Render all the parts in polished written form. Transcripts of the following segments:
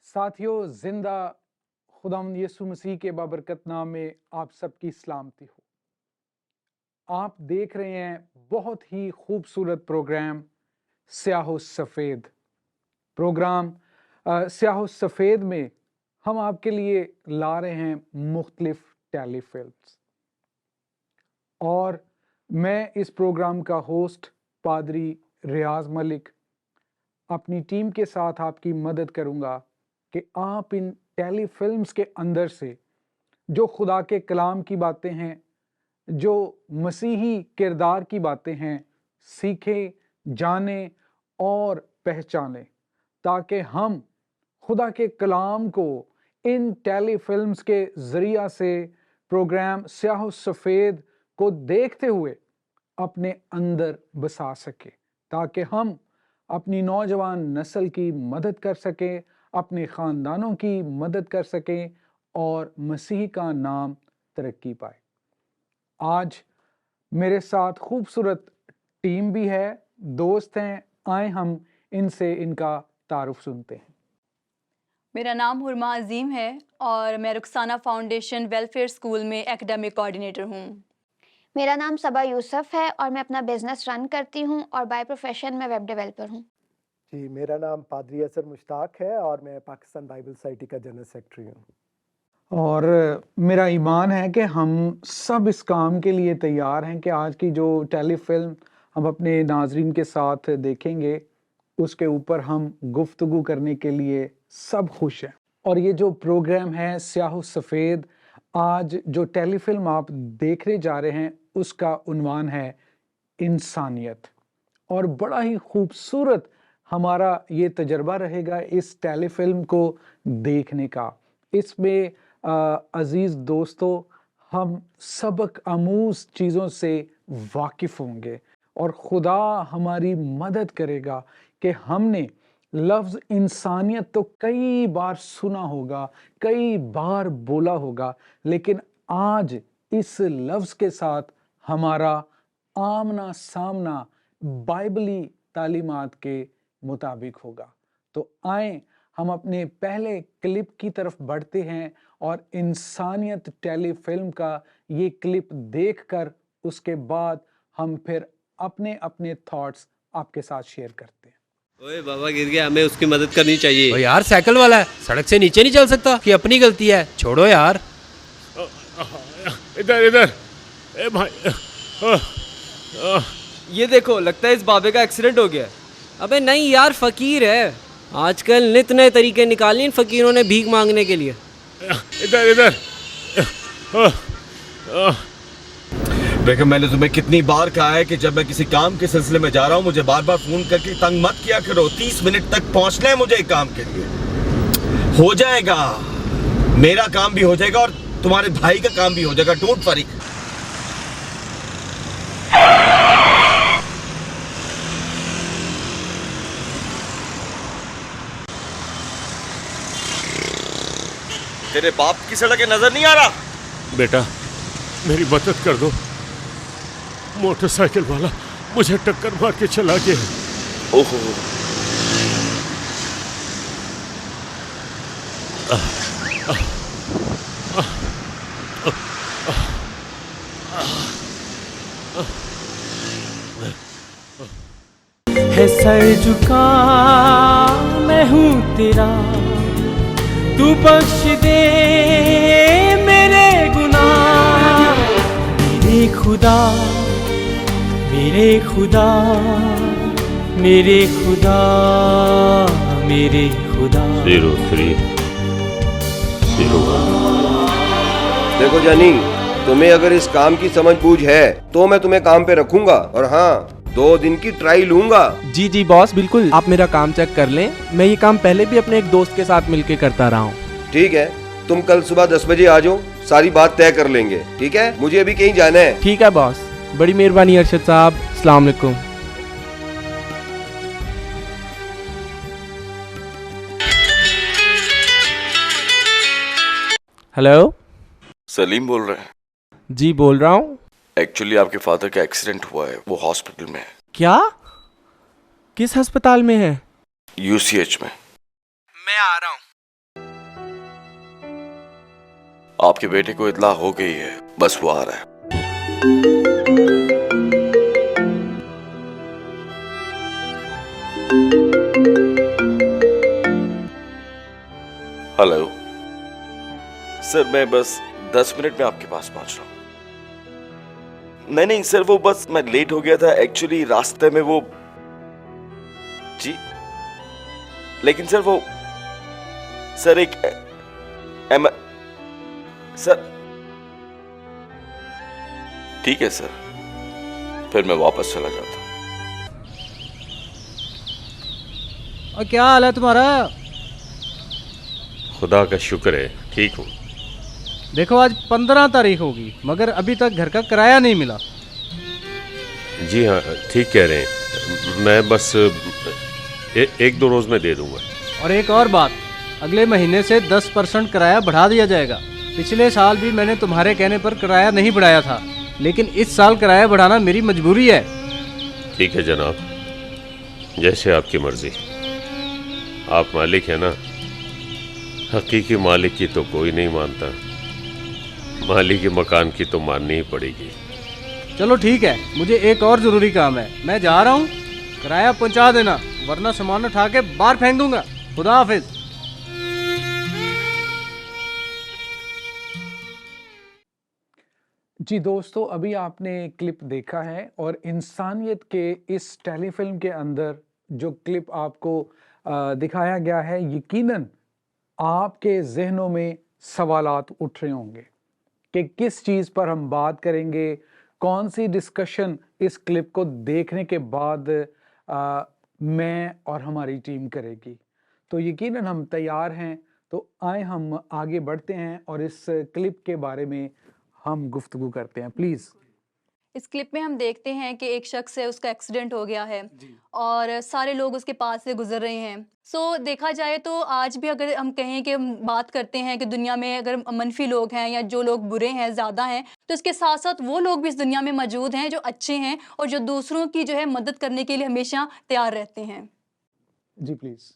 साथियों, जिंदा खुदावंद यीशु मसीह के बाबरकत नाम में आप सबकी सलामती हो। आप देख रहे हैं बहुत ही खूबसूरत प्रोग्राम स्याह सफ़ेद। प्रोग्राम स्याह सफ़ेद में हम आपके लिए ला रहे हैं मुख्तलिफ टेलीफिल्म्स, और मैं इस प्रोग्राम का होस्ट पादरी रियाज मलिक अपनी टीम के साथ आपकी मदद करूंगा कि आप इन टेलीफिल्म्स के अंदर से जो खुदा के कलाम की बातें हैं, जो मसीही किरदार की बातें हैं, सीखें, जानें और पहचानें, ताकि हम खुदा के कलाम को इन टेलीफिल्म्स के ज़रिया से प्रोग्राम स्याह सफ़ेद को देखते हुए अपने अंदर बसा सके, ताकि हम अपनी नौजवान नस्ल की मदद कर सकें, अपने ख़ानदानों की मदद कर सकें और मसीह का नाम तरक्की पाए। आज मेरे साथ खूबसूरत टीम भी है, दोस्त हैं। आए हम इनसे इनका तारुफ सुनते हैं। मेरा नाम हुरमा अजीम है और मैं रुखसाना फाउंडेशन वेलफेयर स्कूल में एकेडमिक कोऑर्डिनेटर हूँ। मेरा नाम सबा यूसुफ है और मैं अपना बिजनेस रन करती हूँ और बाय प्रोफेशन में वेब डेवलपर हूँ। जी, मेरा नाम पादरी असर मुश्ताक है और मैं पाकिस्तान बाइबल सोसाइटी का जनरल सेक्रेटरी हूँ। और मेरा ईमान है कि हम सब इस काम के लिए तैयार हैं कि आज की जो टेलीफिल्म हम अपने नाजरीन के साथ देखेंगे, उसके ऊपर हम गुफ्तगू करने के लिए सब खुश हैं। और ये जो प्रोग्राम है स्याह सफ़ेद, आज जो टेलीफिल्म आप देखने जा रहे हैं, उसका उन्वान है इंसानियत। और बड़ा ही खूबसूरत हमारा ये तजर्बा रहेगा इस टेलीफिल्म को देखने का। इसमें अजीज़ दोस्तों, हम सबक आमूज़ चीज़ों से वाकिफ़ होंगे और खुदा हमारी मदद करेगा कि हमने लफ्ज़ इंसानियत तो कई बार सुना होगा, कई बार बोला होगा, लेकिन आज इस लफ्ज़ के साथ हमारा आमना सामना बाइबली तालीमात के मुताबिक होगा। तो आए हम अपने पहले क्लिप की तरफ बढ़ते हैं और इंसानियत टेलीफिल्म का ये क्लिप देखकर उसके बाद हम फिर अपने अपने थॉट्स आपके साथ शेयर करते हैं। ओए बाबा गिर गया, हमें उसकी मदद करनी चाहिए। ओ यार, साइकिल वाला है, सड़क से नीचे नहीं चल सकता कि अपनी गलती है, छोड़ो यार। इधर इधर ए भाई। ये देखो, लगता है इस बाबे का एक्सीडेंट हो गया। अबे नहीं यार, फकीर है। आजकल नित नए तरीके निकाले इन फकीरों ने भीख मांगने के लिए। इधर इधर। देखो, मैंने तुम्हें कितनी बार कहा है कि जब मैं किसी काम के सिलसिले में जा रहा हूँ मुझे बार बार फोन करके तंग मत किया करो। 30 मिनट तक पहुंचना है मुझे काम के लिए। हो जाएगा, मेरा काम भी हो जाएगा और तुम्हारे भाई का काम भी हो जाएगा। Don't worry. तेरे बाप की सड़क नजर नहीं आ रहा? बेटा, मेरी मदद कर दो। मोटरसाइकिल वाला मुझे टक्कर मार के चला गया। ओहो, है सर झुका मैं हूँ तेरा, तू बख्श दे मेरे गुनाह। मेरे खुदा, मेरे खुदा, मेरे खुदा, मेरे खुदा। 0301। देखो जानी, तुम्हें अगर इस काम की समझ बूझ है तो मैं तुम्हें काम पे रखूंगा, और हाँ, 2 दिन की ट्राई लूंगा। जी जी बॉस, बिल्कुल। आप मेरा काम चेक कर लें। मैं ये काम पहले भी अपने एक दोस्त के साथ मिलके करता रहा हूँ। ठीक है, तुम कल सुबह 10 बजे आ जाओ, सारी बात तय कर लेंगे। ठीक है, मुझे अभी कहीं जाना है। ठीक है बॉस, बड़ी मेहरबानी अरशद साहब। अस्सलाम वालेकुम। हेलो, सलीम बोल रहे हैं? जी बोल रहा हूँ। एक्चुअली आपके फादर का एक्सीडेंट हुआ है, वो हॉस्पिटल में है। क्या? किस अस्पताल में है? UCH में। मैं आ रहा हूँ। आपके बेटे को इत्ला हो गई है, बस वो आ रहा है। हेलो सर, मैं बस 10 मिनट में आपके पास पहुंच रहा हूं। नहीं सर, वो बस मैं लेट हो गया था एक्चुअली, रास्ते में वो जी। लेकिन सर वो सर एक सर ठीक है सर, फिर मैं वापस चला जाता हूं। और क्या हाल है तुम्हारा? खुदा का शुक्र है, ठीक हूँ। देखो आज 15 तारीख होगी मगर अभी तक घर का किराया नहीं मिला। जी हाँ, ठीक कह रहे हैं। मैं बस एक दो रोज़ में दे दूंगा। और एक और बात, अगले महीने से 10% किराया बढ़ा दिया जाएगा। पिछले साल भी मैंने तुम्हारे कहने पर किराया नहीं बढ़ाया था, लेकिन इस साल किराया बढ़ाना मेरी मजबूरी है। ठीक है जनाब, जैसे आपकी मर्जी। आप मालिक है ना, हकीकी मालिक की तो कोई नहीं मानता, मालिक मकान की तो माननी ही पड़ेगी। चलो ठीक है, मुझे एक और ज़रूरी काम है, मैं जा रहा हूँ। किराया पहुँचा देना वरना सामान उठा के बाहर फेंक दूंगा। खुदा हाफिज। जी दोस्तों, अभी आपने क्लिप देखा है और इंसानियत के इस टेलीफिल्म के अंदर जो क्लिप आपको दिखाया गया है, यकीनन आपके जहनों में सवालात उठ रहे होंगे कि किस चीज़ पर हम बात करेंगे, कौन सी डिस्कशन इस क्लिप को देखने के बाद मैं और हमारी टीम करेगी। तो यकीनन हम तैयार हैं, तो आए हम आगे बढ़ते हैं और इस क्लिप के बारे में हम गुफ्तगू करते हैं। प्लीज़। इस क्लिप में हम देखते हैं कि एक शख्स है, उसका एक्सीडेंट हो गया है और सारे लोग उसके पास से गुजर रहे हैं। देखा जाए तो आज भी अगर हम कहें कि हम बात करते हैं कि दुनिया में अगर मनफी लोग हैं या जो लोग बुरे हैं ज़्यादा हैं, तो इसके साथ साथ वो लोग भी इस दुनिया में मौजूद हैं जो अच्छे हैं और जो दूसरों की जो है मदद करने के लिए हमेशा तैयार रहते हैं। जी प्लीज़।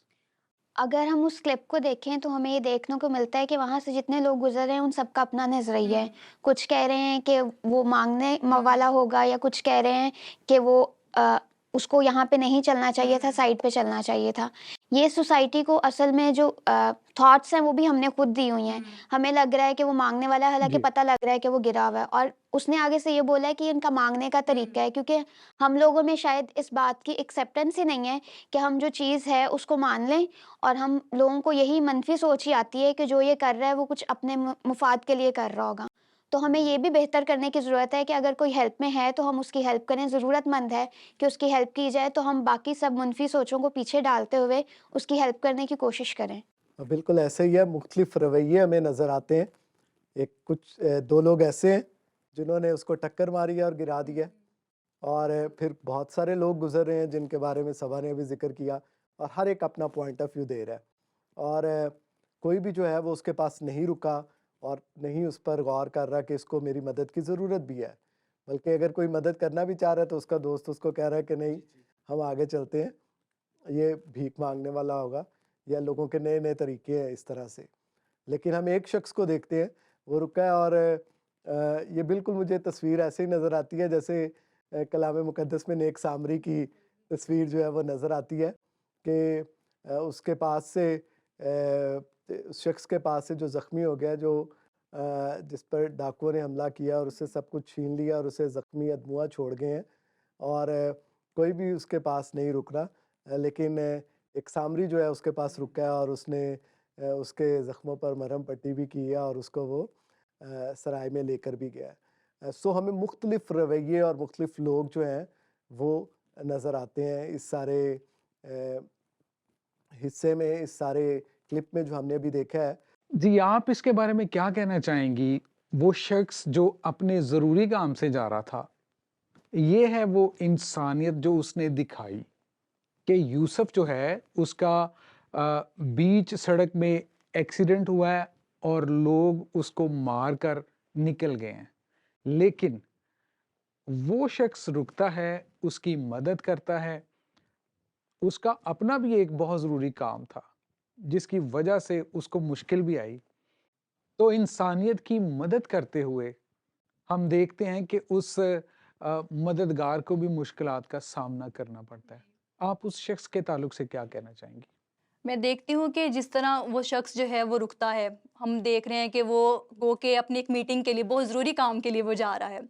अगर हम उस क्लिप को देखें तो हमें ये देखने को मिलता है कि वहाँ से जितने लोग गुजर रहे हैं उन सबका अपना नज़रिया है। कुछ कह रहे हैं कि वो मांगने वाला होगा, या कुछ कह रहे हैं कि वो उसको यहाँ पे नहीं चलना चाहिए था, साइड पे चलना चाहिए था। ये सोसाइटी को असल में जो थॉट्स हैं वो भी हमने खुद दी हुई हैं। हमें लग रहा है कि वो मांगने वाला है, हालांकि पता लग रहा है कि वो गिरा हुआ है। और उसने आगे से ये बोला है कि इनका मांगने का तरीका है, क्योंकि हम लोगों में शायद इस बात की एक्सेप्टेंस ही नहीं है कि हम जो चीज़ है उसको मान लें, और हम लोगों को यही मनफी सोच ही आती है कि जो ये कर रहा है वो कुछ अपने मुफाद के लिए कर रहा होगा। तो हमें ये भी बेहतर करने की ज़रूरत है कि अगर कोई हेल्प में है तो हम उसकी हेल्प करें, ज़रूरतमंद है कि उसकी हेल्प की जाए, तो हम बाकी सब मुनफी सोचों को पीछे डालते हुए उसकी हेल्प करने की कोशिश करें। बिल्कुल ऐसे ही है, मुख्तलिफ रवैये हमें नज़र आते हैं। दो लोग ऐसे हैं जिन्होंने उसको टक्कर मारी है और गिरा दिया, और फिर बहुत सारे लोग गुजर रहे हैं जिनके बारे में सबा ने भी जिक्र किया, और हर एक अपना पॉइंट ऑफ व्यू दे रहा है। और कोई भी जो है वो उसके पास नहीं रुका और नहीं उस पर गौर कर रहा कि इसको मेरी मदद की ज़रूरत भी है। बल्कि अगर कोई मदद करना भी चाह रहा है तो उसका दोस्त उसको कह रहा है कि नहीं, हम आगे चलते हैं, ये भीख मांगने वाला होगा, या लोगों के नए नए तरीके हैं इस तरह से। लेकिन हम एक शख्स को देखते हैं, वो रुका है, और ये बिल्कुल मुझे तस्वीर ऐसे ही नज़र आती है जैसे कलाम मुक़द्दस में नेक सामरी की तस्वीर जो है वो नज़र आती है कि उसके पास से उस शख्स के पास से जो ज़ख्मी हो गया, जो जिस पर डाकुओं ने हमला किया और उससे सब कुछ छीन लिया और उसे ज़ख्मी अधमुआ छोड़ गए हैं, और कोई भी उसके पास नहीं रुक रहा। लेकिन एक सामरी जो है उसके पास रुका है और उसने उसके ज़ख्मों पर मरहम पट्टी भी की है और उसको वो सराय में लेकर भी गया है। सो हमें मुख्तलिफ रवैये और मुख्तलिफ लोग जो हैं वो नज़र आते हैं इस सारे हिस्से में, इस सारे क्लिप में जो हमने अभी देखा है। जी, आप इसके बारे में क्या कहना चाहेंगी? वो शख्स जो अपने ज़रूरी काम से जा रहा था, ये है वो इंसानियत जो उसने दिखाई कि यूसुफ जो है उसका बीच सड़क में एक्सीडेंट हुआ है और लोग उसको मार कर निकल गए हैं, लेकिन वो शख्स रुकता है, उसकी मदद करता है। उसका अपना भी एक बहुत ज़रूरी काम था जिसकी वजह से उसको मुश्किल भी आई, तो इंसानियत की मदद करते हुए हम देखते हैं कि उस मददगार को भी मुश्किलात का सामना करना पड़ता है। आप उस शख्स के ताल्लुक से क्या कहना चाहेंगी? मैं देखती हूँ कि जिस तरह वो शख्स जो है वो रुकता है, हम देख रहे हैं कि वो गो के अपनी एक मीटिंग के लिए, बहुत ज़रूरी काम के लिए वो जा रहा है।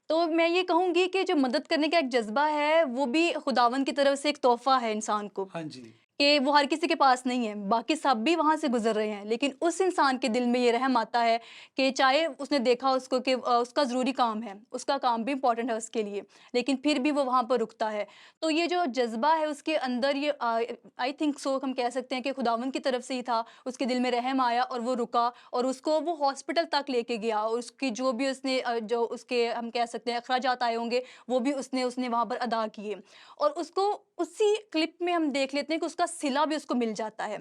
तो मैं ये कहूँगी कि जो मदद करने का एक जज़्बा है, वो भी खुदावंद की तरफ से एक तोहफ़ा है इंसान को। हाँ जी। कि वो हर किसी के पास नहीं है, बाकी सब भी वहाँ से गुज़र रहे हैं, लेकिन उस इंसान के दिल में ये रहम आता है कि चाहे उसने देखा उसको कि उसका ज़रूरी काम है, उसका काम भी इम्पोर्टेंट है उसके लिए, लेकिन फिर भी वो वहाँ पर रुकता है। तो ये जो जज़्बा है उसके अंदर, ये आई थिंक सो हम कह सकते हैं कि खुदावंद की तरफ से ही था, उसके दिल में रहम आया और वो रुका और उसको वो हॉस्पिटल तक लेके गया और उसकी जो भी उसने जो उसके हम कह सकते हैं अखराजात आए होंगे, वो भी उसने वहाँ पर अदा किए। और उसको उसी क्लिप में हम देख लेते हैं कि उसका सिला भी उसको मिल जाता है।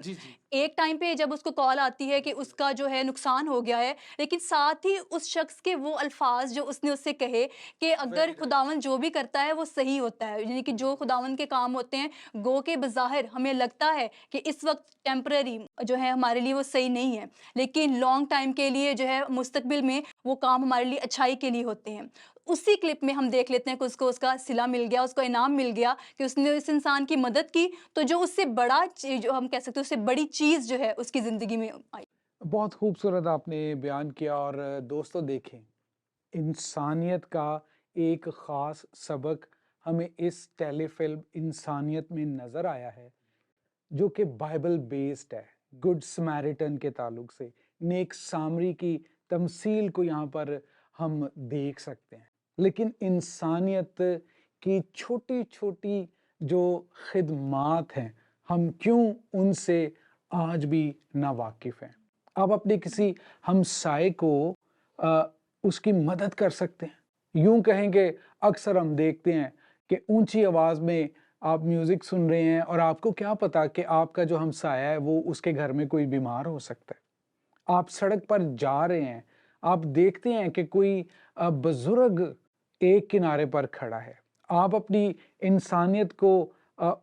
एक टाइम पे जब उसको कॉल आती है कि उसका जो है नुकसान हो गया है, लेकिन साथ ही उस शख्स के वो अल्फाज जो उसने उससे कहे कि अगर खुदावंद जो भी करता है वो सही होता है, यानी कि जो खुदावंद के काम होते हैं, गो के बज़ाहिर हमें लगता है कि इस वक्त टेम्पररी जो है हमारे लिए वो सही नहीं है, लेकिन लॉन्ग टाइम के लिए जो है मुस्तकबिल में वो काम हमारे लिए अच्छाई के लिए होते हैं। उसी क्लिप में हम देख लेते हैं कि उसको उसका सिला मिल गया, उसको इनाम मिल गया कि उसने इस इंसान की मदद की, तो जो उससे बड़ा जो हम कह सकते हैं उससे बड़ी चीज़ जो है उसकी ज़िंदगी में आई। बहुत खूबसूरत आपने बयान किया। और दोस्तों देखें, इंसानियत का एक ख़ास सबक हमें इस टेलीफ़िल्म इंसानियत में नज़र आया है, जो कि बाइबल बेस्ड है। गुड समैरिटन के ताल्लुक से नेक सामरी की तमसील को यहाँ पर हम देख सकते हैं। लेकिन इंसानियत की छोटी-छोटी जो खिदमात हैं, हम क्यों उनसे आज भी नावाकिफ़ हैं? आप अपने किसी हमसाये को उसकी मदद कर सकते हैं। यूँ कहें कि अक्सर हम देखते हैं कि ऊँची आवाज़ में आप म्यूज़िक सुन रहे हैं और आपको क्या पता कि आपका जो हमसाया है वो उसके घर में कोई बीमार हो सकता है। आप सड़क पर जा रहे हैं, आप देखते हैं कि कोई बुज़ुर्ग एक किनारे पर खड़ा है। आप अपनी इंसानियत को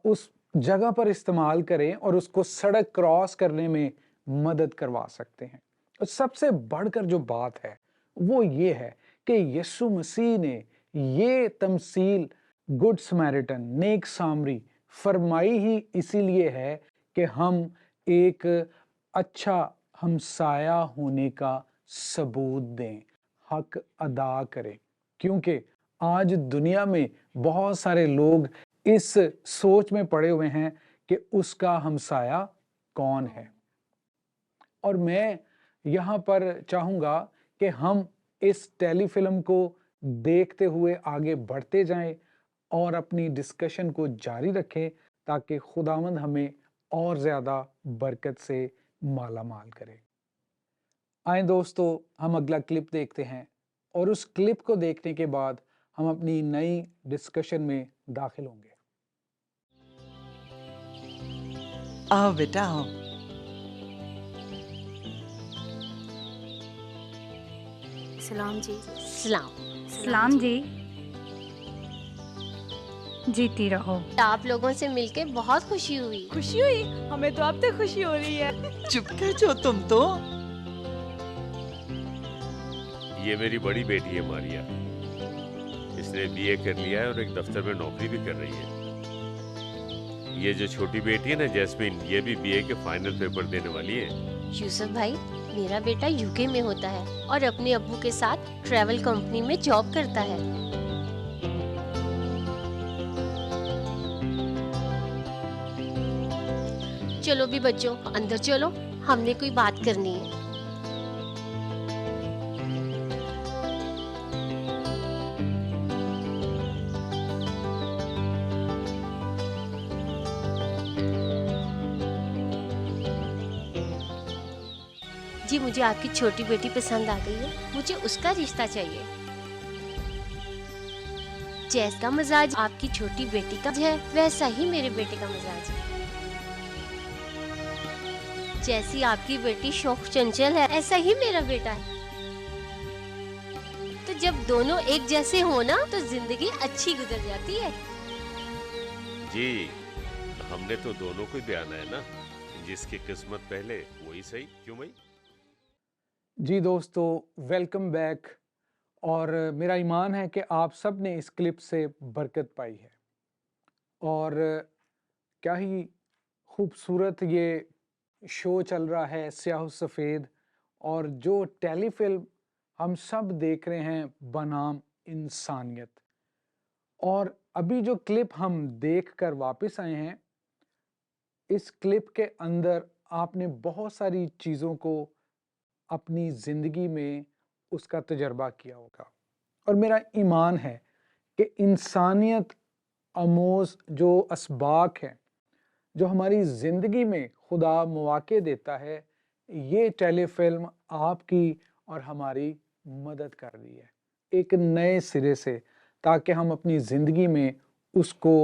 उस जगह पर इस्तेमाल करें और उसको सड़क क्रॉस करने में मदद करवा सकते हैं। और सबसे बढ़कर जो बात है वो ये है कि यीशु मसीह ने ये तमसील गुड समैरिटन नेक सामरी फरमाई ही इसीलिए है कि हम एक अच्छा हमसाया होने का सबूत दें, हक अदा करें। क्योंकि आज दुनिया में बहुत सारे लोग इस सोच में पड़े हुए हैं कि उसका हमसाया कौन है। और मैं यहाँ पर चाहूँगा कि हम इस टेलीफ़िल्म को देखते हुए आगे बढ़ते जाएं और अपनी डिस्कशन को जारी रखें, ताकि खुदावंद हमें और ज़्यादा बरकत से माला माल करे। आए दोस्तों, हम अगला क्लिप देखते हैं और उस क्लिप को देखने के बाद हम अपनी नई डिस्कशन में दाखिल होंगे। आओ बेटा आओ। सलाम जी। सलाम जी। जीती रहो। आप लोगों से मिलके बहुत खुशी हुई। खुशी हुई? हमें तो अब तक खुशी हो रही है। चुप कर जो तुम तो। ये मेरी बड़ी बेटी है मारिया। इसने बीए कर लिया है और एक दफ्तर में नौकरी भी कर रही है। ये जो छोटी बेटी है ना जैस्मिन, ये भी बीए के फाइनल पेपर देने वाली है। यूसुफ भाई, मेरा बेटा यूके में होता है और अपने अब्बू के साथ ट्रैवल कंपनी में जॉब करता है। चलो भी बच्चों, अंदर चलो, हमने कोई बात करनी है। जी, मुझे आपकी छोटी बेटी पसंद आ गई है। मुझे उसका रिश्ता चाहिए। जैसा मिजाज आपकी छोटी बेटी का है, वैसा ही मेरे बेटे का मिजाज है। जैसी आपकी बेटी शौक चंचल है, ऐसा ही मेरा बेटा है। तो जब दोनों एक जैसे हो ना, तो जिंदगी अच्छी गुजर जाती है। जी, हमने तो दोनों को ही बयाना है ना, जिसकी किस्मत पहले वही सही, क्यों भाई? जी दोस्तों, वेलकम बैक। और मेरा ईमान है कि आप सब ने इस क्लिप से बरकत पाई है। और क्या ही खूबसूरत ये शो चल रहा है, स्याह सफ़ेद, और जो टेलीफिल्म हम सब देख रहे हैं बनाम इंसानियत। और अभी जो क्लिप हम देख कर वापस आए हैं, इस क्लिप के अंदर आपने बहुत सारी चीज़ों को अपनी ज़िंदगी में उसका तजर्बा किया होगा। और मेरा ईमान है कि इंसानियत आमोज़ जो असबाक हैं, जो हमारी ज़िंदगी में खुदा मौक़े देता है, ये टेलीफ़िल्म आपकी और हमारी मदद कर रही है एक नए सिरे से, ताकि हम अपनी ज़िंदगी में उसको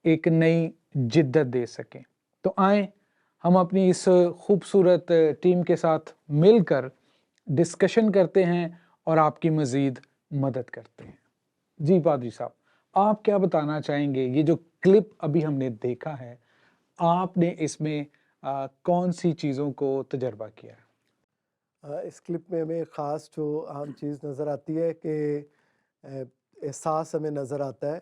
एक नई जिद्दत दे सकें। तो आएँ हम अपनी इस खूबसूरत टीम के साथ मिलकर डिस्कशन करते हैं और आपकी मज़ीद मदद करते हैं। जी पादरी साहब, आप क्या बताना चाहेंगे? ये जो क्लिप अभी हमने देखा है, आपने इसमें कौन सी चीज़ों को तजर्बा किया है? इस क्लिप में हमें ख़ास जो अहम चीज़ नज़र आती है कि एहसास हमें नज़र आता है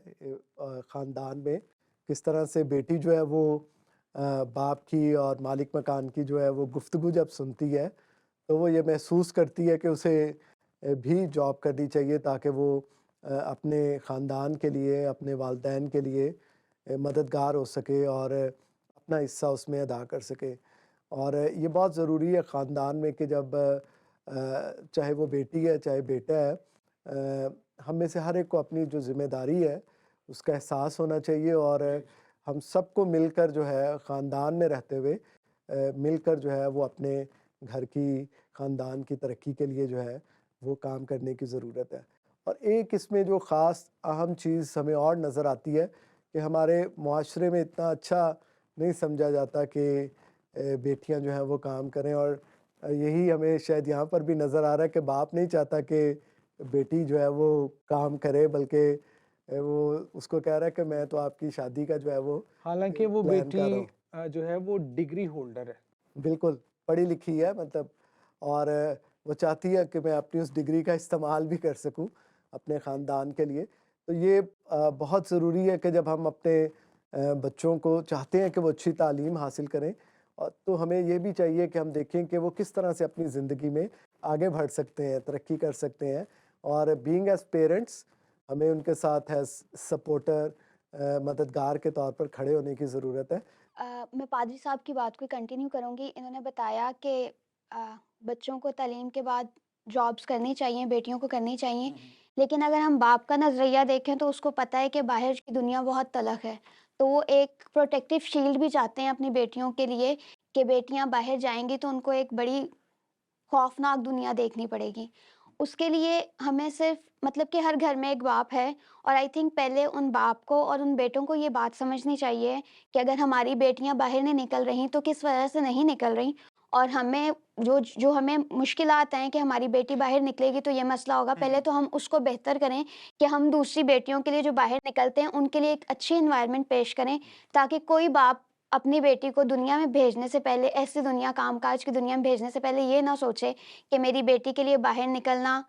ख़ानदान में किस तरह से बेटी जो है वो बाप की और मालिक मकान की जो है वो गुफ्तगू जब सुनती है, तो वो ये महसूस करती है कि उसे भी जॉब करनी चाहिए ताकि वो अपने ख़ानदान के लिए, अपने वालिदैन के लिए मददगार हो सके और अपना हिस्सा उसमें अदा कर सके। और ये बहुत ज़रूरी है ख़ानदान में कि जब चाहे वो बेटी है, चाहे बेटा है, हम में से हर एक को अपनी जो ज़िम्मेदारी है, उसका एहसास होना चाहिए और हम सबको मिलकर जो है ख़ानदान में रहते हुए मिलकर जो है वो अपने घर की, ख़ानदान की तरक्की के लिए जो है वो काम करने की ज़रूरत है। और एक इसमें जो ख़ास अहम चीज़ हमें और नज़र आती है कि हमारे मुआशरे में इतना अच्छा नहीं समझा जाता कि बेटियां जो हैं वो काम करें, और यही हमें शायद यहाँ पर भी नज़र आ रहा है कि बाप नहीं चाहता कि बेटी जो है वो काम करे, बल्कि वो उसको कह रहा है कि मैं तो आपकी शादी का जो है वो हालांकि वो प्लान कर रहा हूँ। बेटी जो है वो डिग्री होल्डर है। बिल्कुल, पढ़ी लिखी है मतलब, और वो चाहती है कि मैं अपनी उस डिग्री का इस्तेमाल भी कर सकूं अपने ख़ानदान के लिए। तो ये बहुत ज़रूरी है कि जब हम अपने बच्चों को चाहते हैं कि वो अच्छी तालीम हासिल करें, और तो हमें ये भी चाहिए कि हम देखें कि वो किस तरह से अपनी ज़िंदगी में आगे बढ़ सकते हैं, तरक्की कर सकते हैं। और बीइंग एज़ पेरेंट्स हमें उनके साथ एज़ सपोर्टर, मददगार के तौर पर खड़े होने की ज़रूरत है। मैं पादरी साहब की बात को कंटिन्यू करूँगी। इन्होंने बताया कि बच्चों को तालीम के बाद जॉब्स करनी चाहिए, बेटियों को करनी चाहिए। लेकिन अगर हम बाप का नज़रिया देखें तो उसको पता है कि बाहर की दुनिया बहुत तलख़ है। तो वो एक प्रोटेक्टिव शील्ड भी चाहते हैं अपनी बेटियों के लिए कि बेटियां बाहर जाएंगी तो उनको एक बड़ी खौफनाक दुनिया देखनी पड़ेगी। उसके लिए हमें सिर्फ मतलब कि हर घर में एक बाप है, और आई थिंक पहले उन बाप को और उन बेटों को ये बात समझनी चाहिए कि अगर हमारी बेटियां बाहर नहीं निकल रही तो किस वजह से नहीं निकल रही, और हमें जो हमें मुश्किलात हैं कि हमारी बेटी बाहर निकलेगी तो ये मसला होगा। पहले तो हम उसको बेहतर करें कि हम दूसरी बेटियों के लिए जो बाहर निकलते हैं उनके लिए एक अच्छी एनवायरनमेंट पेश करें, ताकि कोई बाप अपनी बेटी को दुनिया में भेजने से पहले, ऐसी दुनिया, कामकाज की दुनिया में भेजने से पहले ये ना सोचे कि मेरी बेटी के लिए बाहर निकलना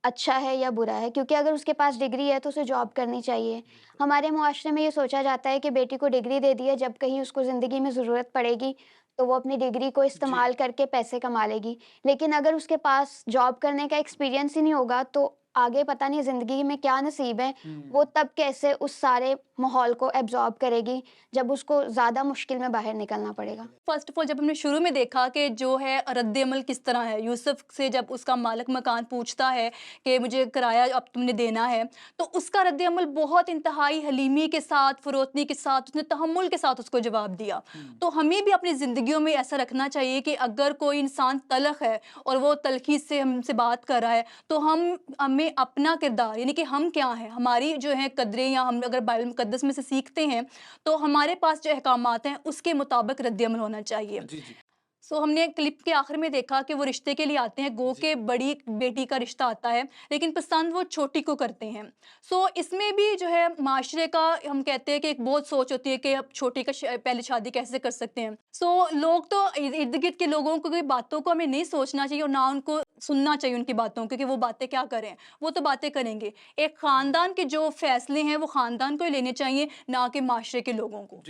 अच्छा है या बुरा है, क्योंकि अगर उसके पास डिग्री है तो उसे जॉब करनी चाहिए। हमारे मुआशरे में ये सोचा जाता है कि बेटी को डिग्री दे दी है, जब कहीं उसको ज़िंदगी में ज़रूरत पड़ेगी तो वो अपनी डिग्री को इस्तेमाल करके पैसे कमा लेगी। लेकिन अगर उसके पास जॉब करने का एक्सपीरियंस ही नहीं होगा तो आगे पता नहीं ज़िंदगी में क्या नसीब है, वो तब कैसे उस सारे माहौल को एब्जॉर्ब करेगी जब उसको ज़्यादा मुश्किल में बाहर निकलना पड़ेगा। फ़र्स्ट ऑफ ऑल जब हमने शुरू में देखा कि जो है रद्द अमल किस तरह है, यूसुफ से जब उसका मालिक मकान पूछता है कि मुझे किराया अब तुमने देना है, तो उसका रद्द अमल बहुत इंतहाई हलीमी के साथ, फ़रोतनी के साथ, उसने तहम्मुल के साथ उसको जवाब दिया। तो हमें भी अपनी ज़िंदगियों में ऐसा रखना चाहिए कि अगर कोई इंसान तलख़ है और वो तलख़ी से हमसे बात कर रहा है, तो हमें अपना किरदार, यानी कि हम क्या हैं, हमारी जो है कदरें, या हम अगर बाइबल मुकद्दस में से सीखते हैं तो हमारे पास जो अहकामात हैं उसके मुताबिक रद्द-ए-अमल होना चाहिए। सो हमने क्लिप के आखिर में देखा कि वो रिश्ते के लिए आते हैं, गो के बड़ी बेटी का रिश्ता आता है, लेकिन पसंद वो छोटी को करते हैं। सो इसमें भी जो है माशरे का, हम कहते हैं कि एक बहुत सोच होती है कि अब छोटी का पहले शादी कैसे कर सकते हैं। सो लोग तो इर्द गिर्द के लोगों को, बातों को हमें नहीं सोचना चाहिए और ना उनको सुनना चाहिए उनकी बातों को कि वो बातें क्या करें, वो तो बातें करेंगे। एक ख़ानदान के जो फ़ैसले हैं वो ख़ानदान को ही लेने चाहिए, ना कि माशरे के लोगों को।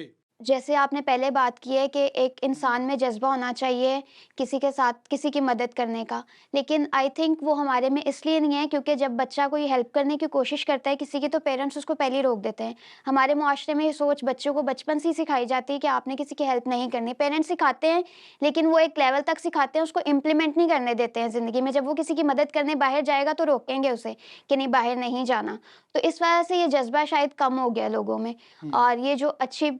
जैसे आपने पहले बात की है कि एक इंसान में जज़्बा होना चाहिए किसी के साथ किसी की मदद करने का, लेकिन आई थिंक वो हमारे में इसलिए नहीं है क्योंकि जब बच्चा कोई हेल्प करने की कोशिश करता है किसी की, तो पेरेंट्स उसको पहले ही रोक देते हैं। हमारे मुआशरे में ये सोच बच्चों को बचपन से ही सिखाई जाती है कि आपने किसी की हेल्प नहीं करनी। पेरेंट्स सिखाते हैं, लेकिन वो एक लेवल तक सिखाते हैं, उसको इम्प्लीमेंट नहीं करने देते हैं ज़िंदगी में। जब वो किसी की मदद करने बाहर जाएगा तो रोकेंगे उसे कि नहीं, बाहर नहीं जाना। तो इस वजह से ये जज़्बा शायद कम हो गया लोगों में। और ये जो अच्छी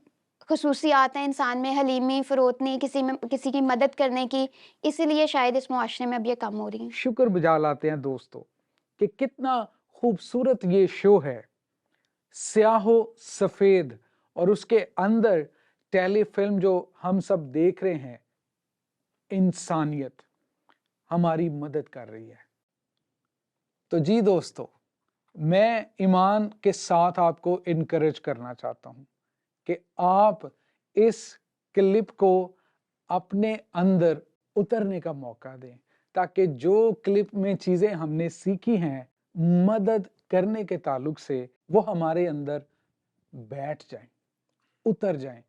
ख़ुसूसियात हैं इंसान में, हलीमी, फ़रोतनी, किसी की मदद करने की, इसीलिए शायद इस मुआशरे में अब ये कम हो रही हैं। शुक्र बजा लाते हैं दोस्तों कि कितना खूबसूरत ये शो है, स्याहो सफ़ेद, और उसके अंदर टेलीफिल्म जो हम सब देख रहे हैं, इंसानियत हमारी मदद कर रही है। तो जी दोस्तों, मैं ईमान के साथ आपको इनकरेज करना चाहता हूँ कि आप इस क्लिप को अपने अंदर उतरने का मौका दें, ताकि जो क्लिप में चीज़ें हमने सीखी हैं मदद करने के ताल्लुक से, वो हमारे अंदर बैठ जाएं, उतर जाएं,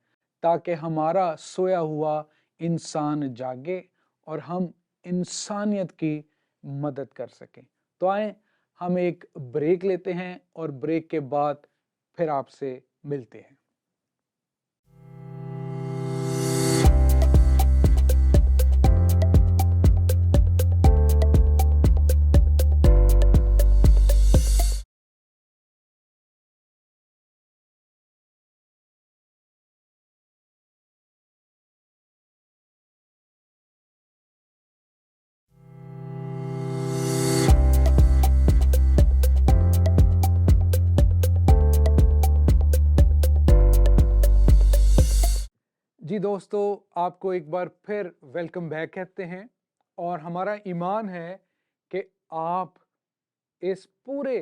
ताकि हमारा सोया हुआ इंसान जागे और हम इंसानियत की मदद कर सकें। तो आएं हम एक ब्रेक लेते हैं और ब्रेक के बाद फिर आपसे मिलते हैं। जी दोस्तों, आपको एक बार फिर वेलकम बैक कहते हैं, और हमारा ईमान है कि आप इस पूरे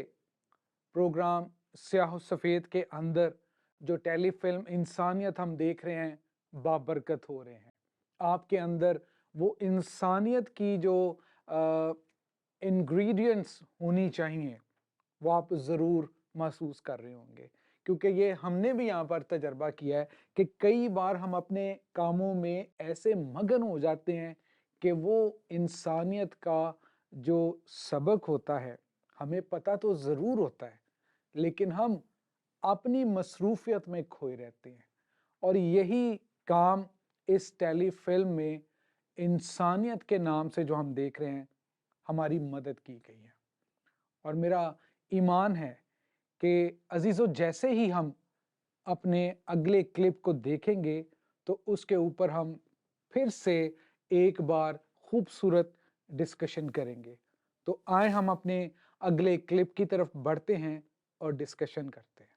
प्रोग्राम स्याह सफ़ेद के अंदर जो टेलीफिल्म इंसानियत हम देख रहे हैं, बाबरकत हो रहे हैं। आपके अंदर वो इंसानियत की जो इंग्रेडिएंट्स होनी चाहिए वो आप ज़रूर महसूस कर रहे होंगे, क्योंकि ये हमने भी यहाँ पर तजर्बा किया है कि कई बार हम अपने कामों में ऐसे मगन हो जाते हैं कि वो इंसानियत का जो सबक होता है हमें पता तो ज़रूर होता है, लेकिन हम अपनी मसरूफियत में खोए रहते हैं। और यही काम इस टेलीफिल्म में इंसानियत के नाम से जो हम देख रहे हैं, हमारी मदद की गई है। और मेरा ईमान है कि अजीज़ों, जैसे ही हम अपने अगले क्लिप को देखेंगे तो उसके ऊपर हम फिर से एक बार खूबसूरत डिस्कशन करेंगे। तो आए हम अपने अगले क्लिप की तरफ बढ़ते हैं और डिस्कशन करते हैं।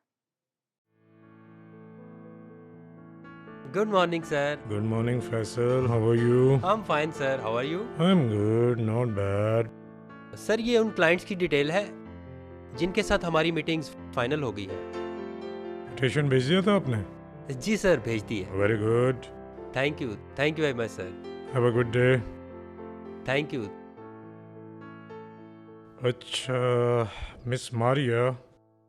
Good morning, sir. Good morning, Faisal. How are you? I'm fine, sir. How are you? I'm good, not bad. Sir, ये उन क्लाइंट्स की डिटेल है जिनके साथ हमारी मीटिंग्स फाइनल हो गई है। Invitation भेज दिया था आपने? जी सर, भेज दी है। Very good. Thank you very much sir. Have a good day. Thank you. अच्छा, मिस मारिया,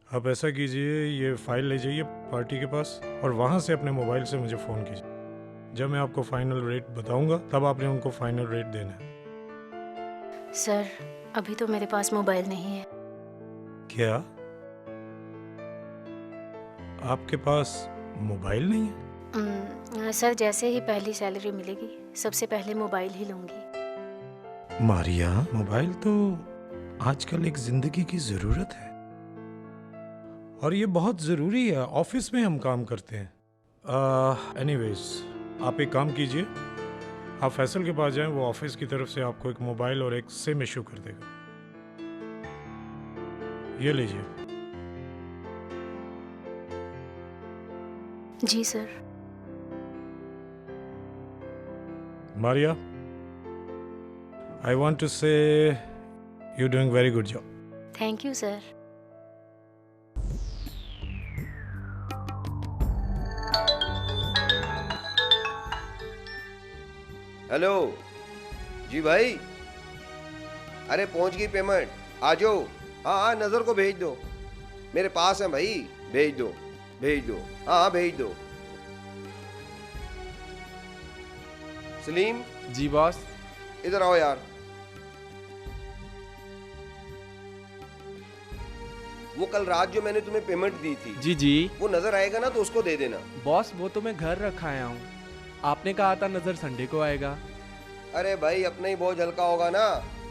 आप ऐसा कीजिए, ये फाइल ले जाइए पार्टी के पास और वहाँ से अपने मोबाइल से मुझे फ़ोन कीजिए। जब मैं आपको फाइनल रेट बताऊंगा तब आपने उनको फाइनल रेट देना है। सर, अभी तो मेरे पास मोबाइल नहीं है। क्या आपके पास मोबाइल नहीं है? सर, जैसे ही पहली सैलरी मिलेगी सबसे पहले मोबाइल ही लूंगी। मारिया, मोबाइल तो आजकल एक जिंदगी की ज़रूरत है और ये बहुत ज़रूरी है। ऑफिस में हम काम करते हैं। एनीवेज, आप एक काम कीजिए, आप फैसल के पास जाएं, वो ऑफिस की तरफ से आपको एक मोबाइल और एक सिम इशू कर देगा। ये लीजिए। जी sir. Maria, I want to say you doing very good job. Thank you sir. Hello जी भाई, अरे पहुंच गई पेमेंट, आ जाओ। हाँ हाँ, नजर को भेज दो, मेरे पास है भाई, भेज दो भेज दो। हाँ हाँ भेज दो। सलीम। जी बॉस। इधर आओ यार। वो कल रात जो मैंने तुम्हें पेमेंट दी थी, जी जी। वो नजर आएगा ना तो उसको दे देना। बॉस वो तो मैं घर रखा आया हूँ, आपने कहा था नजर संडे को आएगा। अरे भाई अपना ही बोझ हल्का होगा ना,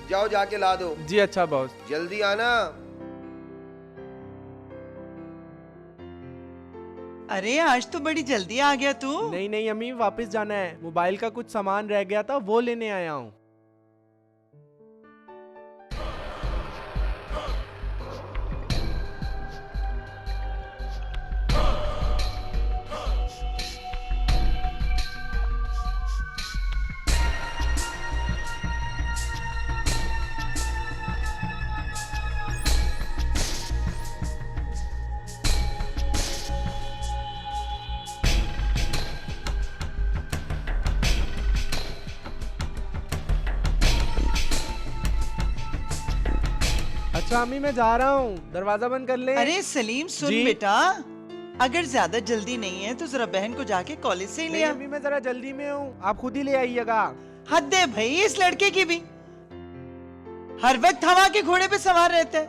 जाओ जाके ला दो। जी अच्छा बॉस। जल्दी आना। अरे आज तो बड़ी जल्दी आ गया तू। नहीं नहीं अम्मी, वापस जाना है, मोबाइल का कुछ सामान रह गया था वो लेने आया हूँ। अच्छा अम्मी मैं जा रहा हूँ, दरवाजा बंद कर ले। अरे सलीम सुन जी? बेटा, अगर ज्यादा जल्दी नहीं है तो जरा बहन को जाके कॉलेज से ही नहीं ले आ। अम्मी मैं जरा जल्दी में हूँ, आप खुद ही ले आइएगा। हद है भाई इस लड़के की भी, हर वक्त हवा के घोड़े पे सवार रहता है।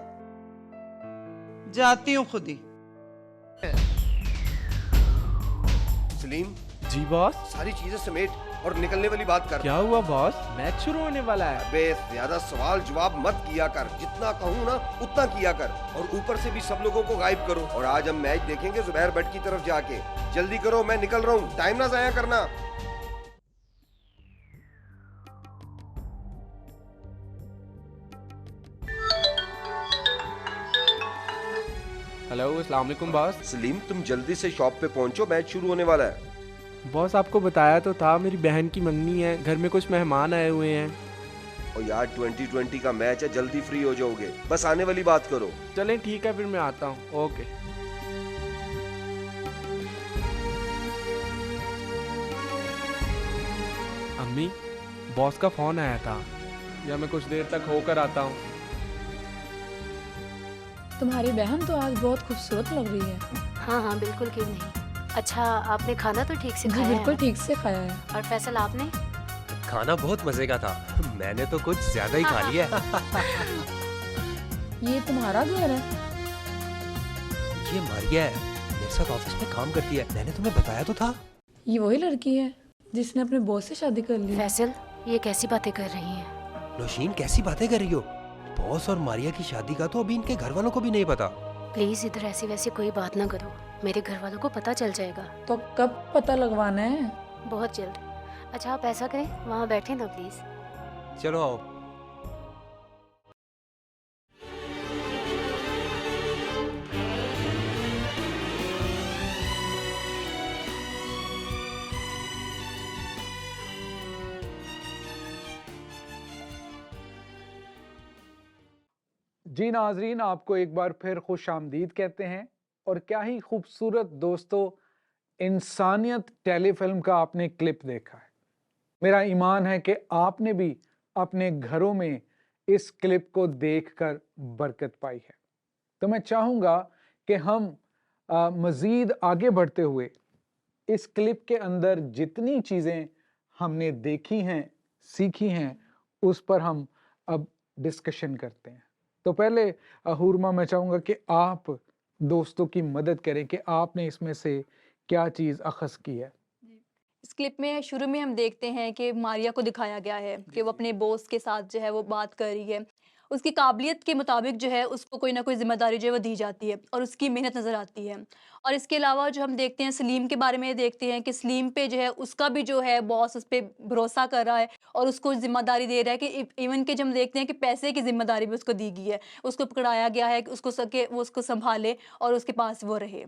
जाती हूँ खुद ही। सलीम। जी बॉस। सारी चीजें समेट और निकलने वाली बात कर। क्या हुआ बॉस, मैच शुरू होने वाला है। अबे ज्यादा सवाल जवाब मत किया कर, जितना कहूँ ना उतना किया कर, और ऊपर से भी सब लोगों को गायब करो। और आज हम मैच देखेंगे जुबैर भट्ट की तरफ जाके। जल्दी करो, मैं निकल रहा हूँ, टाइम ना जाया करना। हेलो अस्सलाम वालेकुम बॉस। सलीम तुम जल्दी से शॉप पे पहुंचो, मैच शुरू होने वाला है। बॉस आपको बताया तो था, मेरी बहन की मंगनी है, घर में कुछ मेहमान आए हुए हैं। और यार 2020 का मैच है, जल्दी फ्री हो जाओगे, बस आने वाली बात करो। चलें ठीक है फिर मैं आता हूँ। ओके। अम्मी बॉस का फोन आया था, या मैं कुछ देर तक होकर आता हूँ। तुम्हारी बहन तो आज बहुत खूबसूरत लग रही है। हाँ हाँ बिल्कुल, क्यों नहीं। अच्छा आपने खाना तो ठीक से जी खाया बिल्कुल है? ठीक से खाया है। और फैसल आपने? खाना बहुत मजे का था, मैंने तो कुछ ज्यादा ही खा लिया। ये तुम्हारा घर है? ये मारिया है, मेरे साथ ऑफिस में काम करती है, मैंने तुम्हें बताया तो था। ये वही लड़की है जिसने अपने बॉस से शादी कर ली। फैसल ये कैसी बातें कर रही हैं? नौशीन कैसी बातें कर रही हो, बॉस और मारिया की शादी का तो अभी इनके घर वालों को भी नहीं पता। प्लीज इधर ऐसी वैसी कोई बात ना करो, मेरे घर वालों को पता चल जाएगा। तो कब पता लगवाना है? बहुत जल्द। अच्छा आप ऐसा करें, वहाँ बैठे ना प्लीज। चलो आओ। जी नाजरीन, आपको एक बार फिर खुश आमदीद कहते हैं। और क्या ही खूबसूरत दोस्तों, इंसानियत टेलीफिल्म का आपने क्लिप देखा है। मेरा ईमान है कि आपने भी अपने घरों में इस क्लिप को देखकर बरकत पाई है। तो मैं चाहूँगा कि हम मज़ीद आगे बढ़ते हुए इस क्लिप के अंदर जितनी चीज़ें हमने देखी हैं, सीखी हैं, उस पर हम अब डिस्कशन करते हैं। तो पहले हुरमा, मैं चाहूँगा कि आप दोस्तों की मदद करें कि आपने इसमें से क्या चीज़ अखज़ की है। इस क्लिप में शुरू में हम देखते हैं कि मारिया को दिखाया गया है कि वो अपने बॉस के साथ जो है वो बात कर रही है। उसकी काबिलियत के मुताबिक जो है उसको कोई ना कोई ज़िम्मेदारी जो है वो दी जाती है और उसकी मेहनत नज़र आती है। और इसके अलावा जो हम देखते हैं सलीम के बारे में देखते हैं कि सलीम पे जो है उसका भी जो है बॉस उस पर भरोसा कर रहा है और उसको ज़िम्मेदारी दे रहा है कि इवन के जब हम देखते हैं कि पैसे की ज़िम्मेदारी भी उसको दी गई है, उसको पकड़ाया गया है कि उसको सके वो उसको संभाले और उसके पास वो रहे।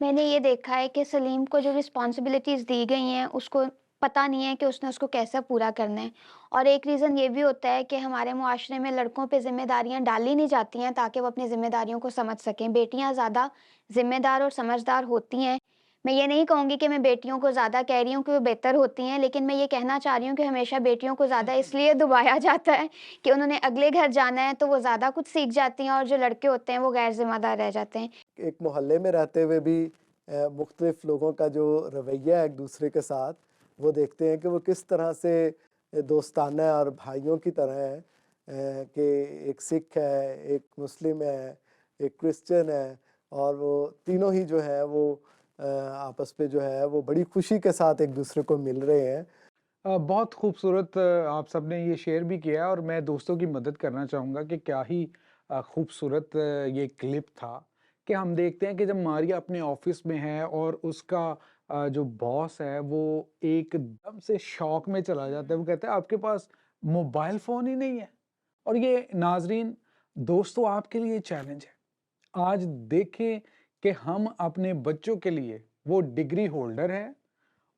मैंने ये देखा है कि सलीम को जो रिस्पॉन्सिबिलिटीज़ दी गई हैं उसको पता नहीं है कि उसने उसको कैसे पूरा करना है। और एक रीज़न ये भी होता है कि हमारे मुआशरे में लड़कों पे ज़िम्मेदारियाँ डाली नहीं जाती हैं ताकि वो अपनी ज़िम्मेदारियों को समझ सकें। बेटियाँ ज़्यादा ज़िम्मेदार और समझदार होती हैं, मैं ये नहीं कहूँगी कि मैं बेटियों को ज़्यादा कह रही हूँ कि वो बेहतर होती हैं, लेकिन मैं ये कहना चाह रही हूँ कि हमेशा बेटियों को ज़्यादा इसलिए दबाया जाता है कि उन्होंने अगले घर जाना है, तो वो ज़्यादा कुछ सीख जाती हैं और जो लड़के होते हैं वो गैर ज़िम्मेदार रह जाते हैं। एक मोहल्ले में रहते हुए भी मुख्तलिफ लोगों का जो रवैया है एक दूसरे के साथ, वो देखते हैं कि वो किस तरह से दोस्ताना और भाइयों की तरह है, कि एक सिख है, एक मुस्लिम है, एक क्रिश्चियन है, और वो तीनों ही जो है वो आपस में जो है वो बड़ी खुशी के साथ एक दूसरे को मिल रहे हैं। बहुत खूबसूरत आप सबने ये शेयर भी किया और मैं दोस्तों की मदद करना चाहूँगा कि क्या ही खूबसूरत ये क्लिप था कि हम देखते हैं कि जब मारिया अपने ऑफिस में है और उसका जो बॉस है वो एकदम से शॉक में चला जाता है। वो कहता है आपके पास मोबाइल फ़ोन ही नहीं है। और ये नाजरीन दोस्तों आपके लिए चैलेंज है। आज देखें कि हम अपने बच्चों के लिए, वो डिग्री होल्डर है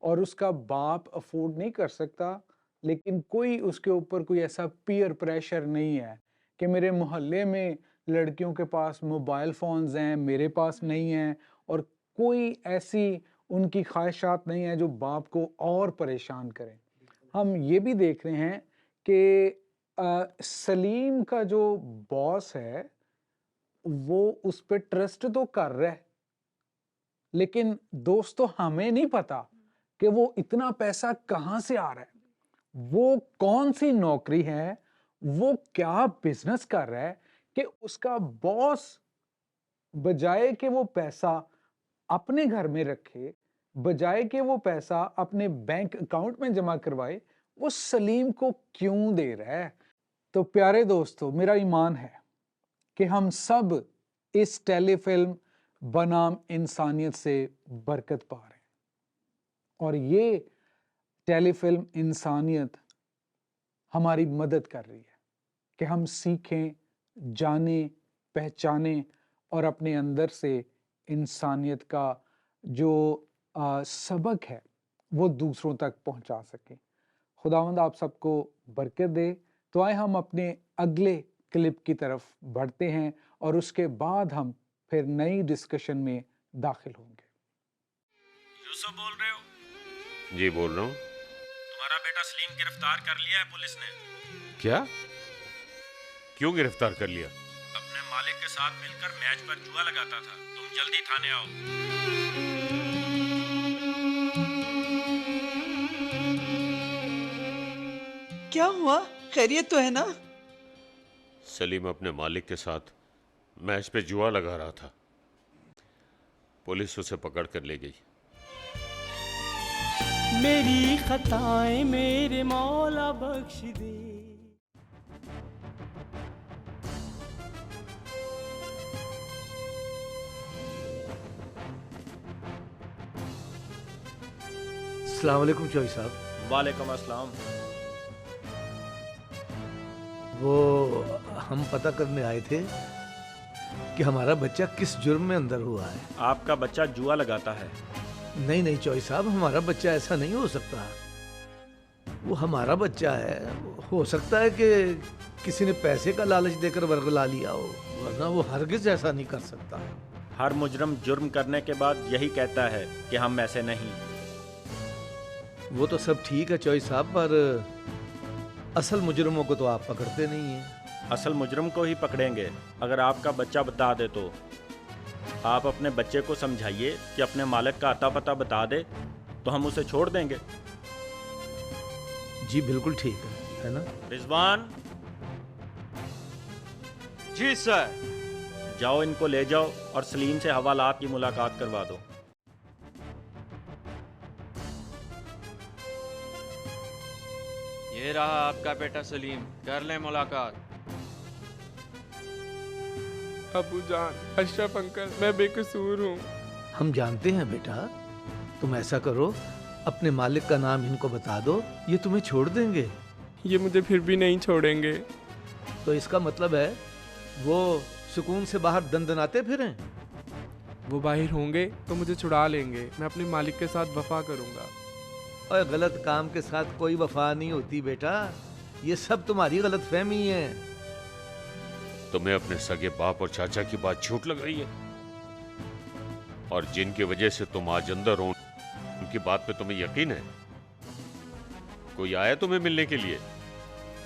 और उसका बाप अफोर्ड नहीं कर सकता, लेकिन कोई उसके ऊपर कोई ऐसा पीयर प्रेशर नहीं है कि मेरे मोहल्ले में लड़कियों के पास मोबाइल फ़ोन्स हैं, मेरे पास नहीं हैं, और कोई ऐसी उनकी ख्वाहिशात नहीं है जो बाप को और परेशान करें। हम ये भी देख रहे हैं कि सलीम का जो बॉस है वो उस पे ट्रस्ट तो कर रहा है, लेकिन दोस्तों हमें नहीं पता कि वो इतना पैसा कहाँ से आ रहा है, वो कौन सी नौकरी है, वो क्या बिजनेस कर रहा है कि उसका बॉस बजाय कि वो पैसा अपने घर में रखे, बजाय कि वो पैसा अपने बैंक अकाउंट में जमा करवाए, वो सलीम को क्यों दे रहा है। तो प्यारे दोस्तों, मेरा ईमान है कि हम सब इस टेलीफिल्म बनाम इंसानियत से बरकत पा रहे हैं, और ये टेलीफिल्म इंसानियत हमारी मदद कर रही है कि हम सीखें, जानें, पहचानें और अपने अंदर से इंसानियत का जो सबक है वो दूसरों तक पहुंचा सकें। खुदावंद आप सबको बरकत दे। तो आए हम अपने अगले क्लिप की तरफ बढ़ते हैं और उसके बाद हम फिर नई डिस्कशन में दाखिल होंगे। यूसुफ बोल रहे हो? जी बोल रहा हूँ। तुम्हारा बेटा सलीम गिरफ्तार कर लिया है पुलिस ने। क्या? क्यों गिरफ्तार कर लिया? अपने मालिक के साथ मिलकर मैच पर जुआ लगाता था। तुम जल्दी थाने आओ। क्या हुआ? खैरियत तो है ना? सलीम अपने मालिक के साथ मैच पे जुआ लगा रहा था। पुलिस उसे पकड़ कर ले गई। मेरी खताएं मेरे मौला बख्श दे। अस्सलाम वालेकुम चौधरी साहब। वालेकुम अस्सलाम। वो हम पता करने आए थे कि हमारा बच्चा किस जुर्म में अंदर हुआ है। आपका बच्चा जुआ लगाता है? नहीं नहीं चौधरी साहब, हमारा बच्चा ऐसा नहीं हो सकता। वो हमारा बच्चा है। हो सकता है कि किसी ने पैसे का लालच देकर वर्गला लिया हो, वरना वो हरगिज ऐसा नहीं कर सकता। हर मुजरम जुर्म करने के बाद यही कहता है कि हम ऐसे नहीं। वो तो सब ठीक है चौधरी साहब, पर असल मुजरमों को तो आप पकड़ते नहीं हैं। असल मुजरम को ही पकड़ेंगे अगर आपका बच्चा बता दे तो। आप अपने बच्चे को समझाइए कि अपने मालिक का अता पता बता दे तो हम उसे छोड़ देंगे। जी बिल्कुल ठीक है ना? रिजवान। जी सर। जाओ इनको ले जाओ और सलीम से हवालात की मुलाकात करवा दो। ये रहा आपका बेटा सलीम, कर ले मुलाकात। अबू जान, अशरफ अंकल, मैं बेकसूर हूँ। हम जानते हैं बेटा, तुम ऐसा करो, अपने मालिक का नाम इनको बता दो, ये तुम्हें छोड़ देंगे। ये मुझे फिर भी नहीं छोड़ेंगे। तो इसका मतलब है वो सुकून से बाहर दंदनाते फिरें? वो बाहर होंगे तो मुझे छुड़ा लेंगे। मैं अपने मालिक के साथ वफा करूँगा। और गलत काम के साथ कोई वफा नहीं होती बेटा, ये सब तुम्हारी गलत फहमी है। तुम्हें अपने सगे बाप और चाचा की बात झूठ लग रही है? और जिनकी वजह से तुम आज अंदर हो उनकी बात पे तुम्हें यकीन है? कोई आया तुम्हें मिलने के लिए?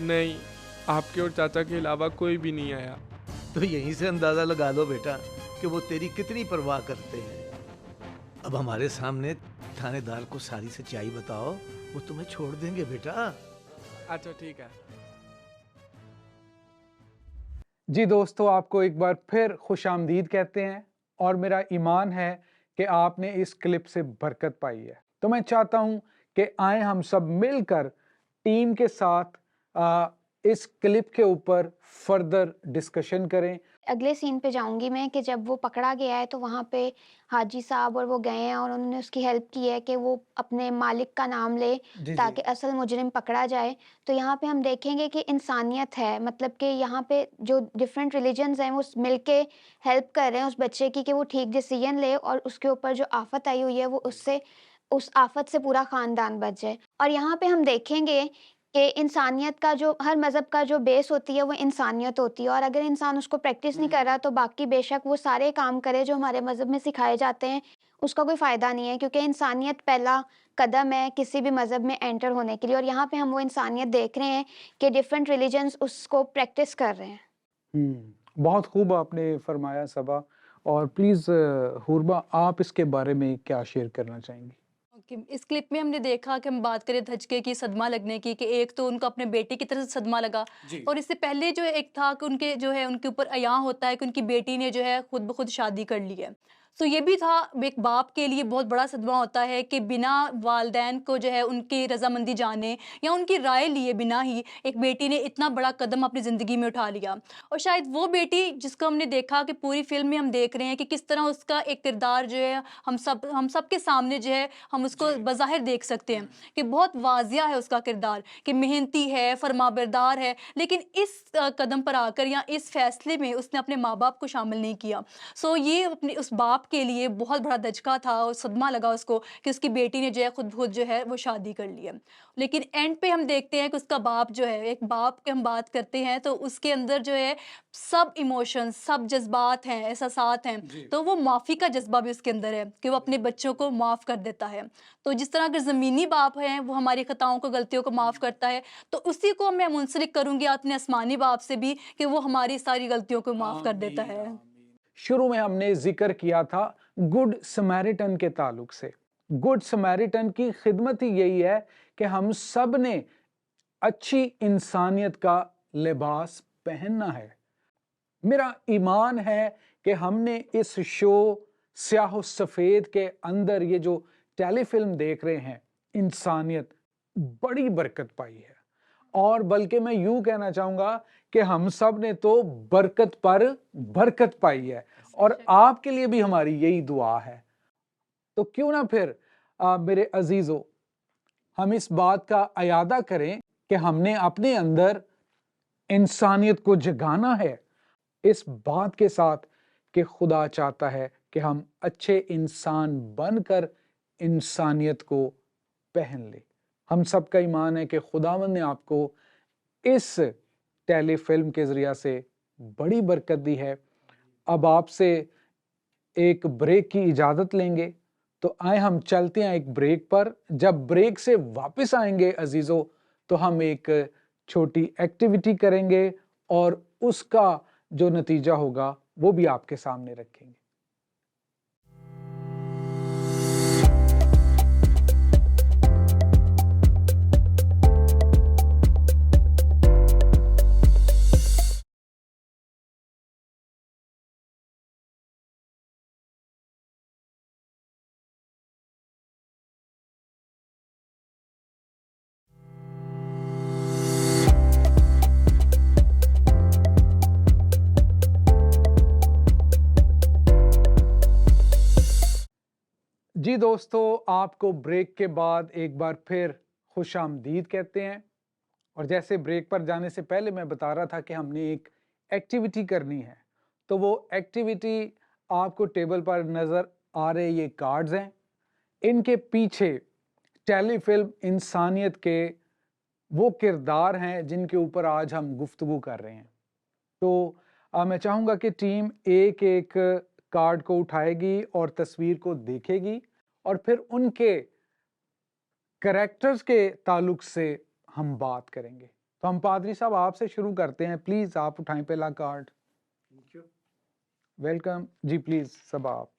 नहीं, आपके और चाचा के अलावा कोई भी नहीं आया। तो यहीं से अंदाजा लगा लो बेटा कि वो तेरी कितनी परवाह करते हैं। अब हमारे सामने थानेदार को सारी सच्चाई बताओ, वो तुम्हें छोड़ देंगे बेटा। अच्छा ठीक है। जी दोस्तों, आपको एक बार फिर खुशामदीद कहते हैं और मेरा ईमान है कि आपने इस क्लिप से बरकत पाई है। तो मैं चाहता हूं कि आए हम सब मिलकर टीम के साथ इस क्लिप के ऊपर फर्दर डिस्कशन करें। अगले सीन पे जाऊंगी मैं कि जब वो पकड़ा गया है तो वहाँ पे हाजी साहब और वो गए हैं और उन्होंने उसकी हेल्प की है कि वो अपने मालिक का नाम ले ताकि असल मुजरिम पकड़ा जाए। तो यहाँ पे हम देखेंगे कि इंसानियत है, मतलब कि यहाँ पे जो डिफरेंट रिलीजन्स हैं वो मिलके हेल्प कर रहे हैं उस बच्चे की कि वो ठीक डिसीजन ले और उसके ऊपर जो आफत आई हुई है वो उससे उस आफत से पूरा ख़ानदान बच जाए। और यहाँ पे हम देखेंगे कि इंसानियत का जो हर मज़हब का जो बेस होती है वो इंसानियत होती है और अगर इंसान उसको प्रैक्टिस नहीं कर रहा तो बाकी बेशक वो सारे काम करे जो हमारे मज़हब में सिखाए जाते हैं, उसका कोई फ़ायदा नहीं है, क्योंकि इंसानियत पहला कदम है किसी भी मज़हब में एंटर होने के लिए। और यहाँ पे हम वो इंसानियत देख रहे हैं कि डिफरेंट रिलीजन्स उसको प्रैक्टिस कर रहे हैं। बहुत खूब आपने फरमाया सबा। और प्लीज़ हुरबा, आप इसके बारे में क्या शेयर करना चाहेंगी? इस क्लिप में हमने देखा कि हम बात करें धचके की, सदमा लगने की, कि एक तो उनको अपने बेटे की तरफ से सदमा लगा और इससे पहले जो एक था कि उनके जो है उनके ऊपर अयां होता है कि उनकी बेटी ने जो है खुद ब खुद शादी कर ली है। तो ये भी था, एक बाप के लिए बहुत बड़ा सदमा होता है कि बिना वालदैन को जो है उनकी रजामंदी जाने या उनकी राय लिए बिना ही एक बेटी ने इतना बड़ा कदम अपनी ज़िंदगी में उठा लिया। और शायद वो बेटी जिसको हमने देखा कि पूरी फिल्म में हम देख रहे हैं कि किस तरह उसका एक किरदार जो है हम सब के सामने जो है हम उसको बज़ाहिर देख सकते हैं कि बहुत वाजिया है उसका किरदार कि मेहनती है, फरमाबरदार है, लेकिन इस कदम पर आकर या इस फैसले में उसने अपने माँ बाप को शामिल नहीं किया। सो ये अपने उस बाप के लिए बहुत बड़ा धचका था और सदमा लगा उसको कि उसकी बेटी ने जो है खुद जो है वो शादी कर ली है। लेकिन एंड पे हम देखते हैं कि उसका बाप जो है, एक बाप की हम बात करते हैं तो उसके अंदर जो है सब इमोशंस, सब जज्बात हैं, एहसासात हैं, तो वो माफ़ी का जज्बा भी उसके अंदर है कि वो अपने बच्चों को माफ़ कर देता है। तो जिस तरह अगर ज़मीनी बाप हैं वो हमारी ख़ताओं को, गलतियों को माफ़ करता है, तो उसी को मैं मुंसलिक करूँगी अपने आसमानी बाप से भी कि वो हमारी सारी गलतियों को माफ़ कर देता है। शुरू में हमने जिक्र किया था गुड समैरिटन के ताल्लुक से। गुड समैरिटन की खिदमत ही यही है कि हम सब ने अच्छी इंसानियत का लिबास पहनना है। मेरा ईमान है कि हमने इस शो स्याह सफ़ेद के अंदर ये जो टेलीफिल्म देख रहे हैं, इंसानियत, बड़ी बरकत पाई है। और बल्कि मैं यूं कहना चाहूँगा कि हम सब ने तो बरकत पर बरकत पाई है और आपके लिए भी हमारी यही दुआ है। तो क्यों ना फिर मेरे अजीज़ों, हम इस बात का अयादा करें कि हमने अपने अंदर इंसानियत को जगाना है, इस बात के साथ कि खुदा चाहता है कि हम अच्छे इंसान बनकर इंसानियत को पहन लें। हम सब का ईमान है कि खुदावंद ने आपको इस टेलीफिल्म के ज़रिया से बड़ी बरकत दी है। अब आपसे एक ब्रेक की इजाज़त लेंगे, तो आए हम चलते हैं एक ब्रेक पर। जब ब्रेक से वापस आएंगे अजीज़ों, तो हम एक छोटी एक्टिविटी करेंगे और उसका जो नतीजा होगा वो भी आपके सामने रखेंगे। जी दोस्तों, आपको ब्रेक के बाद एक बार फिर खुशामदीद कहते हैं। और जैसे ब्रेक पर जाने से पहले मैं बता रहा था कि हमने एक एक्टिविटी करनी है, तो वो एक्टिविटी आपको टेबल पर नज़र आ रहे ये कार्ड्स हैं, इनके पीछे टेलीफिल्म इंसानियत के वो किरदार हैं जिनके ऊपर आज हम गुफ्तगू कर रहे हैं। तो मैं चाहूँगा कि टीम एक एक कार्ड को उठाएगी और तस्वीर को देखेगी और फिर उनके कैरेक्टर्स के ताल्लुक से हम बात करेंगे। तो हम पादरी साहब आपसे शुरू करते हैं, प्लीज आप उठाएं पहला कार्ड। वेलकम जी, प्लीज सब आप,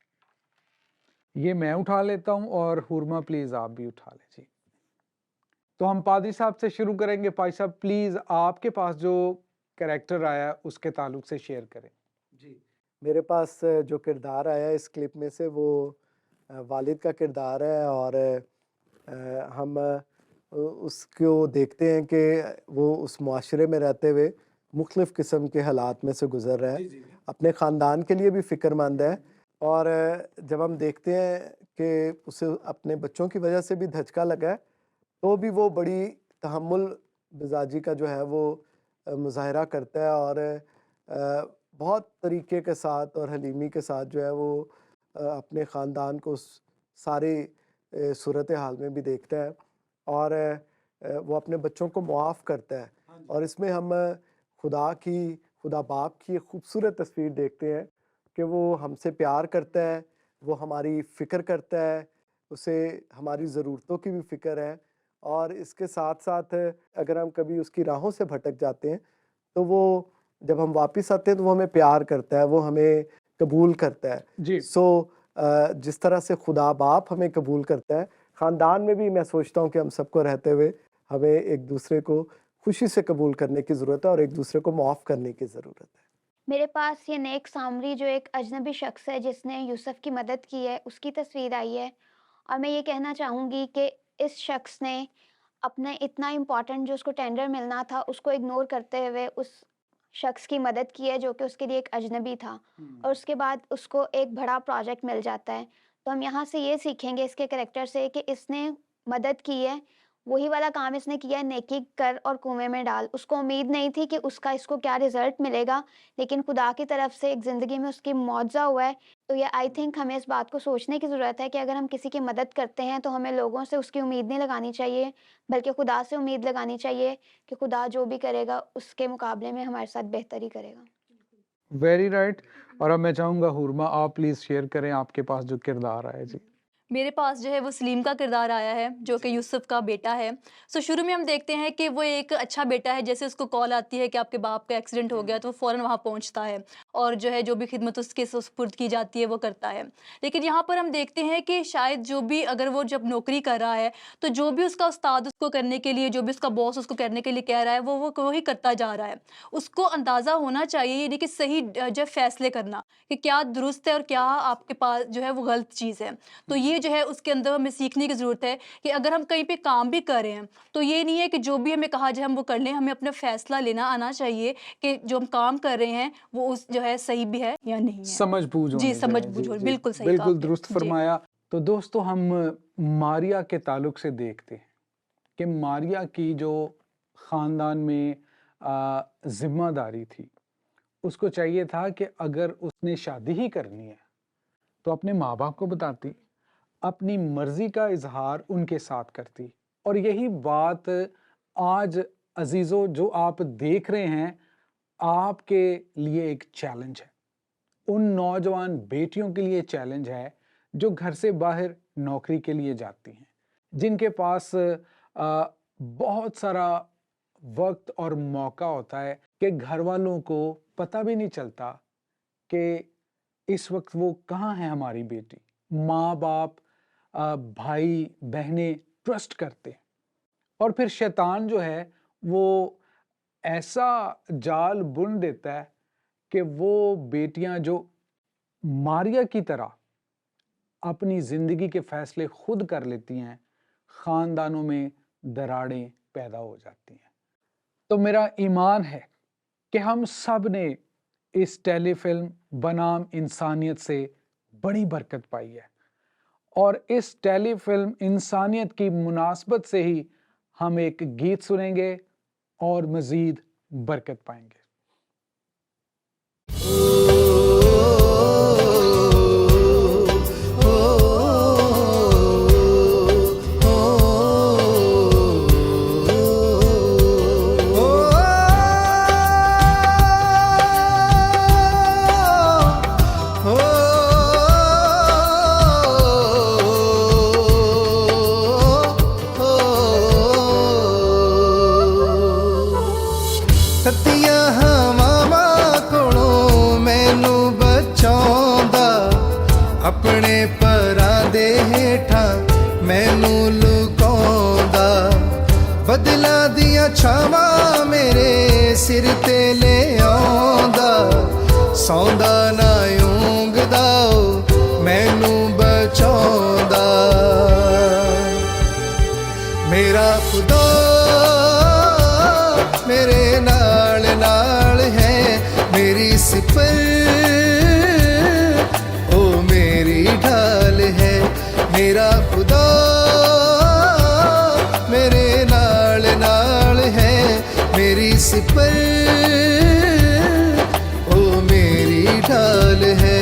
ये मैं उठा लेता हूं और हुरमा प्लीज आप भी उठा लें जी। तो हम पादरी साहब से शुरू करेंगे। पाई साहब प्लीज आपके पास जो कैरेक्टर आया उसके ताल्लुक से शेयर करें। जी, मेरे पास जो किरदार आया इस क्लिप में से वो वालिद का किरदार है और हम उसको देखते हैं कि वो उस मुआशरे में रहते हुए मुख्तलिफ़ किस्म के हालात में से गुज़र रहा है, अपने ख़ानदान के लिए भी फ़िक्रमंद है और जब हम देखते हैं कि उसे अपने बच्चों की वजह से भी धचका लगा है तो भी वो बड़ी तहम्मुल मिजाजी का जो है वो मुज़ाहिरा करता है और बहुत तरीके के साथ और हलीमी के साथ जो है वो अपने ख़ानदान को सारी सूरत हाल में भी देखता है और वो अपने बच्चों को मुआफ़ करता है। और इसमें हम खुदा बाप की एक खूबसूरत तस्वीर देखते हैं कि वो हमसे प्यार करता है, वो हमारी फ़िक्र करता है, उसे हमारी ज़रूरतों की भी फ़िक्र है और इसके साथ साथ अगर हम कभी उसकी राहों से भटक जाते हैं तो वो जब हम वापस आते हैं तो वो हमें प्यार करता है, वो हमें कबूल करता है जी। जिस तरह से खुदा बाप हमें कबूल करता है, ख़ानदान में भी मैं सोचता हूँ कि हम सबको रहते हुए हमें एक दूसरे को खुशी से कबूल करने की ज़रूरत है और एक दूसरे को माफ़ करने की ज़रूरत है। मेरे पास ये नेक सामरी जो एक अजनबी शख्स है जिसने यूसुफ की मदद की है उसकी तस्वीर आई है और मैं ये कहना चाहूँगी कि इस शख्स ने अपने इतना इम्पोर्टेंट जो उसको टेंडर मिलना था उसको इग्नोर करते हुए उस शख्स की मदद की है जो कि उसके लिए एक अजनबी था और उसके बाद उसको एक बड़ा प्रोजेक्ट मिल जाता है। तो हम यहाँ से ये सीखेंगे इसके करैक्टर से कि इसने मदद की है, वही वाला काम इसने किया है, नेकी कर और कुएं में डाल। उसको उम्मीद नहीं थी कि इसको क्या रिजल्ट मिलेगा, लेकिन खुदा की तरफ से एक ज़िंदगी में उसकी मुआवजा हुआ है। तो ये आई थिंक हमें इस बात को सोचने की ज़रूरत है कि अगर हम किसी की मदद करते हैं तो हमें लोगों से उसकी उम्मीद नहीं लगानी चाहिए, बल्कि खुदा से उम्मीद लगानी चाहिए कि खुदा जो भी करेगा उसके मुकाबले में हमारे साथ बेहतरी करेगा। Very right. और अब मैं चाहूँगा हुरमा आप प्लीज़ शेयर करें आपके पास जो किरदार आया जी। मेरे पास जो है वो सलीम का किरदार आया है जो कि यूसुफ का बेटा है। सो शुरू में हम देखते हैं कि वो एक अच्छा बेटा है। जैसे उसको कॉल आती है कि आपके बाप का एक्सीडेंट हो गया तो वो फ़ौरन वहाँ पहुँचता है और जो है जो भी खिदमत उसके सुपुर्द की जाती है वो करता है। लेकिन यहाँ पर हम देखते हैं कि शायद जो भी अगर वो जब नौकरी कर रहा है तो जो भी उसका उस्ताद उसको करने के लिए, जो भी उसका बॉस उसको करने के लिए कह रहा है वो ही करता जा रहा है। उसको अंदाज़ा होना चाहिए यानी कि सही जो फ़ैसले करना कि क्या दुरुस्त है और क्या आपके पास जो है वो गलत चीज़ है। तो ये जो है उसके अंदर हमें सीखने की ज़रूरत है कि अगर हम कहीं पे काम भी कर रहे हैं तो ये नहीं है कि जो भी हमें कहा जाए हम वो कर लें। हमें अपना फ़ैसला लेना आना चाहिए कि जो हम काम कर रहे हैं वो उस जो है सही भी है या नहीं है। समझ-बूझ जी, समझ-बूझ बिल्कुल सही, बिल्कुल दुरुस्त फरमाया। तो दोस्तों हम मारिया के ताल्लुक से देखते हैं कि मारिया की जो ख़ानदान में ज़िम्मेदारी थी, उसको चाहिए था कि अगर उसने शादी ही करनी है तो अपने माँ बाप को बताती, अपनी मर्जी का इजहार उनके साथ करती। और यही बात आज अजीज़ों जो आप देख रहे हैं आपके लिए एक चैलेंज है, उन नौजवान बेटियों के लिए चैलेंज है जो घर से बाहर नौकरी के लिए जाती हैं, जिनके पास बहुत सारा वक्त और मौका होता है कि घर वालों को पता भी नहीं चलता कि इस वक्त वो कहाँ है हमारी बेटी। माँ बाप भाई बहनें ट्रस्ट करते हैं और फिर शैतान जो है वो ऐसा जाल बुन देता है कि वो बेटियां जो मारिया की तरह अपनी ज़िंदगी के फैसले खुद कर लेती हैं, ख़ानदानों में दरारें पैदा हो जाती हैं। तो मेरा ईमान है कि हम सब ने इस टेलीफिल्म बनाम इंसानियत से बड़ी बरकत पाई है और इस टेलीफिल्म इंसानियत की मुनासबत से ही हम एक गीत सुनेंगे और मज़ीद बरकत पाएंगे। Oh ਤਤੀਆਂ ਹਵਾਵਾਂ ਕੋਲੋਂ ਮੈਨੂੰ ਬਚਾਉਂਦਾ, ਆਪਣੇ ਪਰਾਂ ਦੇ ਹੇਠਾਂ ਮੈਨੂੰ ਲੁਕਾਉਂਦਾ, ਬਦਲਾਂ ਦੀਆਂ ਛਾਵਾਂ ਮੇਰੇ ਸਿਰ ਤੇ ਲੈ ਆਉਂਦਾ, ਸੌਂਦਾ ਨਾ ਊਂਘਦਾ ਉਹ ਮੈਨੂੰ ਬਚਾਉਂਦਾ। ਮੇਰਾ ਖੁਦਾ ਮੇਰੇ ਨਾਲ ਨਾਲ ਹੈ, ਮੇਰੀ ਸਿਫਰ ਉਹ ਮੇਰੀ ਢਾਲ ਹੈ। ਮੇਰਾ ਖੁਦਾ ਮੇਰੇ ਨਾਲ ਨਾਲ ਹੈ, ਮੇਰੀ ਸਿਫਰ ਉਹ ਮੇਰੀ ढाल है।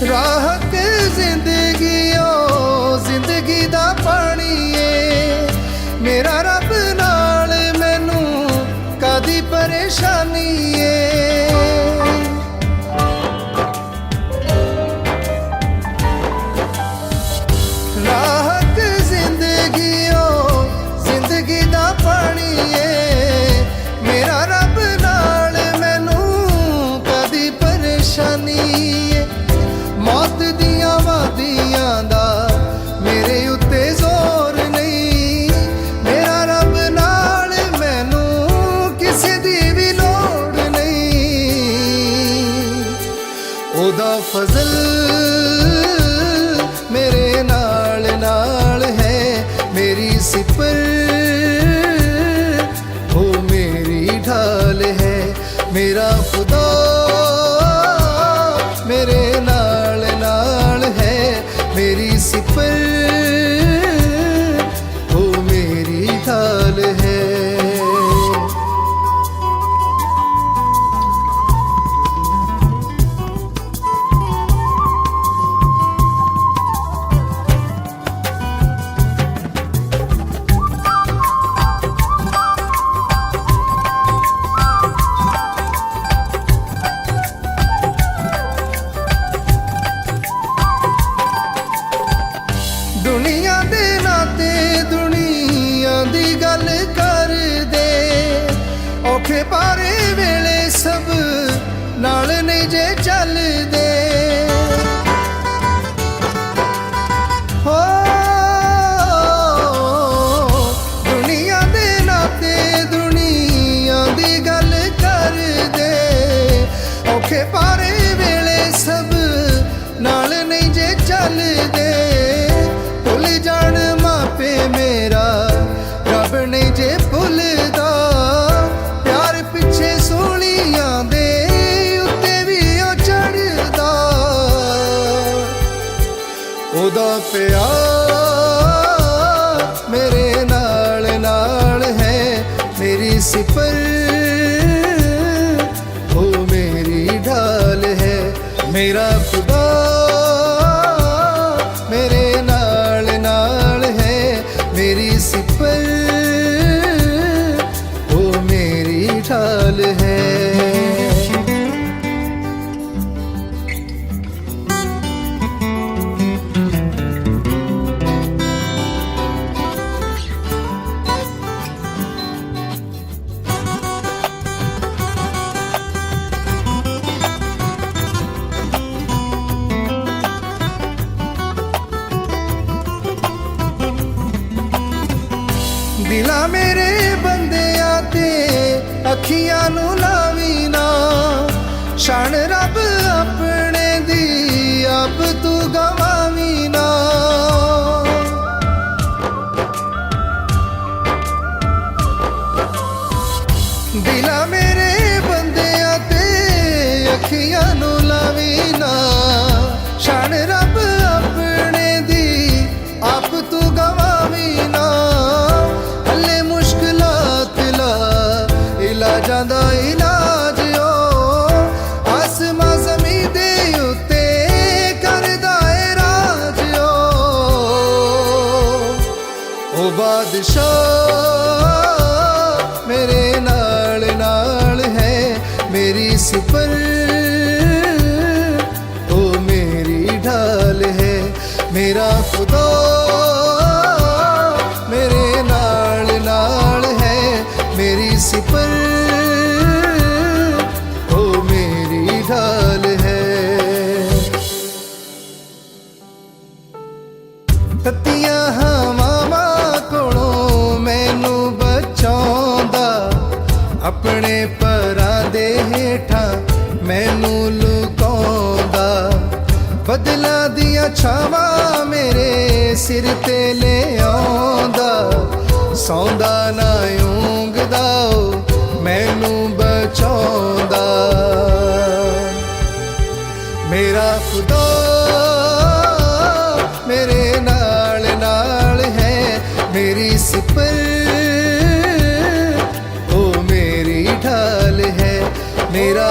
राहत जिंदगी ओ जिंदगी दा पानी है, मेरा रब नाल मैनू कादी परेशानी है। राहत जिंदगी ओ जिंदगी दा पानी है, मेरा रब नाल मैनू कादी परेशानी है। मौत दियां वादियां दा मेरे उत्ते जोर नहीं, मेरा रब नाल मैनू किसी दी भी लोड़ नहीं। ओदा फजल मेरे नाल नाल है, मेरी सिफर वो मेरी ढाल है। मेरा खुदा मेरे नाल नाल है, मेरी सिफर वो मेरी ढाल है। दुनिया दे नाते दुनिया दी गल कर दे, औखे पारे वेले सब नाल नहीं जे चल दे। हो दुनिया दे नाते दुनिया दी गल कर दे, औखे पारे वेले सब नाल नहीं जे चल दे। भुल जान मापे मेरा रब नहीं जे भुलदा, प्यार पिछे सोहणियां दे उत्ते भी ओ चढ़दा। ओदा प्यार मेरे नाल नाल है, मेरी सिफर वो मेरी ढाल है। मेरा खुदा मेरे नाल नाल है, मेरी सिफर वो मेरी ढाल है। दिला मेरे बंदियां ते अखियां नू लावी ना, शान रब अपने दी आप तू गवावी ना। दिला मेरे बंदियां ते अखियां नू लावी ना, शान रब अपने दी आप तू गवावी ना। इलाजां दा इलाज ओ आसमां ज़मीं दे उत्ते करदा ए राज ओ बादशाह मेरे नाल नाल है, मेरी सिपर ओ मेरी ढाल है, मेरा खुदा मेरे नाल नाल है, मेरी सिपर ओ मेरी ढाल है। तत्तियां हवावां कोलों मैनू बचाउंदा, अपने परां दे हेठां मैनू लुकाउंदा, बदलां दियां छावां मेरे सिर ते ले आउंदा, सौंदा ना ऊंघदा ओ मैनू बचाउंदा, मेरा खुदा मेरे नाल नाल है, मेरी सिपर ओ मेरी ढाल है, मेरा